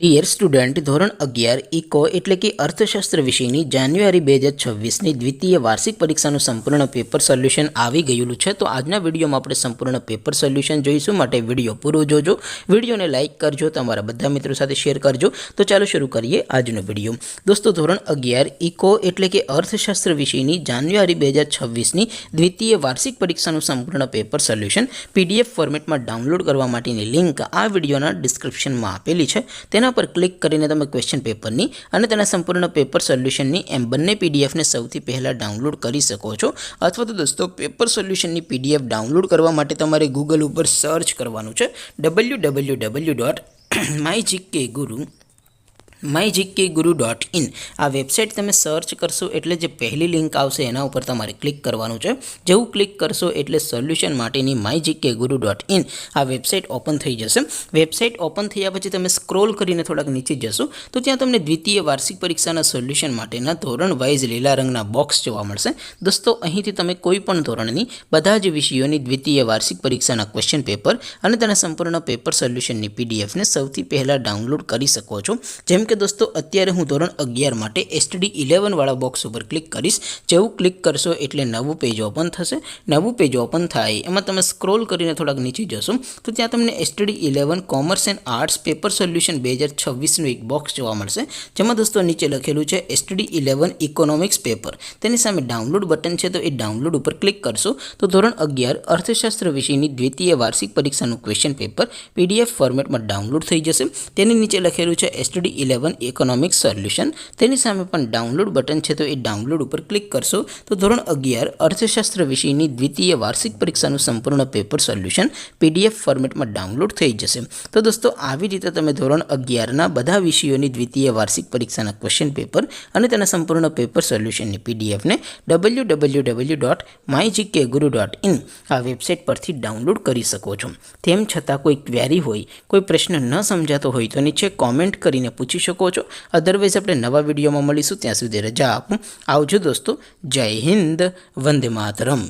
Dear student, ધોરણ 11 eco એટલે કે અર્થશાસ્ત્ર વિષયની જાન્યુઆરી 2026ની દ્વિતીય વાર્ષિક પરીક્ષાનું સંપૂર્ણ પેપર સોલ્યુશન આવી ગયેલું છે. તો આજના વિડીયોમાં આપણે સંપૂર્ણ પેપર સોલ્યુશન જોઈશું. માટે વિડીયો પૂરો જોજો, વિડીયોને લાઇક કરજો, તમારા બધા મિત્રો સાથે શેર કરજો. તો ચાલો શરૂ કરીએ આજનો વિડીયો. દોસ્તો, ધોરણ 11 ઇકો એટલે કે અર્થશાસ્ત્ર વિષયની જાન્યુઆરી 2026ની દ્વિતીય વાર્ષિક પરીક્ષાનું સંપૂર્ણ પેપર સોલ્યુશન PDF ફોર્મેટમાં ડાઉનલોડ કરવા માટેની લિંક આ વિડીયોના ડિસ્ક્રિપ્શનમાં આપેલી છે. તેના પર ક્લિક કરીને તમે ક્વેશ્ચન પેપરની અને તેના સંપૂર્ણ પેપર સોલ્યુશનની એમ બંને પીડીએફને સૌથી પહેલાં ડાઉનલોડ કરી શકો છો. અથવા તો દોસ્તો, પેપર સોલ્યુશનની PDF ડાઉનલોડ કરવા માટે તમારે ગૂગલ ઉપર સર્ચ કરવાનું છે www.mygkguru.in. આ વેબસાઇટ તમે સર્ચ કરશો એટલે જે પહેલી લિંક આવશે એના ઉપર તમારે ક્લિક કરવાનું છે. જેવું ક્લિક કરશો એટલે સોલ્યુશન માટેની mygkguru.in આ વેબસાઇટ ઓપન થઈ જશે. વેબસાઇટ ઓપન થયા પછી તમે સ્ક્રોલ કરીને થોડાક નીચે જશો તો ત્યાં તમને દ્વિતીય વાર્ષિક પરીક્ષાના સોલ્યુશન માટેના ધોરણ વાઇઝ લીલા રંગના બોક્સ જોવા મળશે. દોસ્તો, અહીંથી તમે કોઈ પણ ધોરણની બધા જ વિષયોની દ્વિતીય વાર્ષિક પરીક્ષાના ક્વેશ્ચન પેપર અને તેના સંપૂર્ણ પેપર સોલ્યુશનની પીડીએફને સૌથી પહેલાં ડાઉનલોડ કરી શકો છો. જેમ કે દોસ્તો, અત્યારે હું ધોરણ 11 માટે STD 11 વાળા બોક્સ ઉપર ક્લિક કરીશ. જેવું ક્લિક કરશો એટલે નવું પેજ ઓપન થશે. નવું પેજ ઓપન થાય એમાં તમે સ્ક્રોલ કરીને થોડાક નીચે જશો તો ત્યાં તમને STD 11 commerce and arts paper solution 2026નું એક બોક્સ જોવા મળશે. જેમાં દોસ્તો નીચે લખેલું છે STD 11 ઇકોનોમિક્સ પેપર. તેની સામે ડાઉનલોડ બટન છે, તો એ ડાઉનલોડ ઉપર ક્લિક કરશો તો ધોરણ 11 અર્થશાસ્ત્ર વિષયની દ્વિતીય વાર્ષિક પરીક્ષાનું ક્વેશ્ચન પેપર PDF ફોર્મેટમાં ડાઉનલોડ થઈ જશે. તેની નીચે લખેલું છે STD 11 ઇકોનોમિક્સ સોલ્યુશન. તેની સામે પણ ડાઉનલોડ બટન છે, તો એ ડાઉનલોડ ઉપર ક્લિક કરશો તો ધોરણ 11 અર્થશાસ્ત્ર વિષયની દ્વિતીય વાર્ષિક પરીક્ષાનું સંપૂર્ણ પેપર સોલ્યુશન PDF ફોર્મેટમાં ડાઉનલોડ થઈ જશે. તો દોસ્તો, આવી રીતે તમે ધોરણ 11ના બધા વિષયોની દ્વિતીય વાર્ષિક પરીક્ષાના ક્વેશ્ચન પેપર અને તેના સંપૂર્ણ પેપર સોલ્યુશનની પીડીએફને www.mygkguru.in આ વેબસાઇટ પરથી ડાઉનલોડ કરી શકો છો. તેમ છતાં કોઈ ક્વેરી હોય, કોઈ પ્રશ્ન ન સમજાતો હોય તો નીચે કોમેન્ટ કરીને પૂછી શકો છો. અધરવાઇઝ આપણે નવા વિડીયોમાં મળીશું. ત્યાં સુધી રજા આપું. આવજો દોસ્તો. જય હિન્દ. વંદે માતરમ.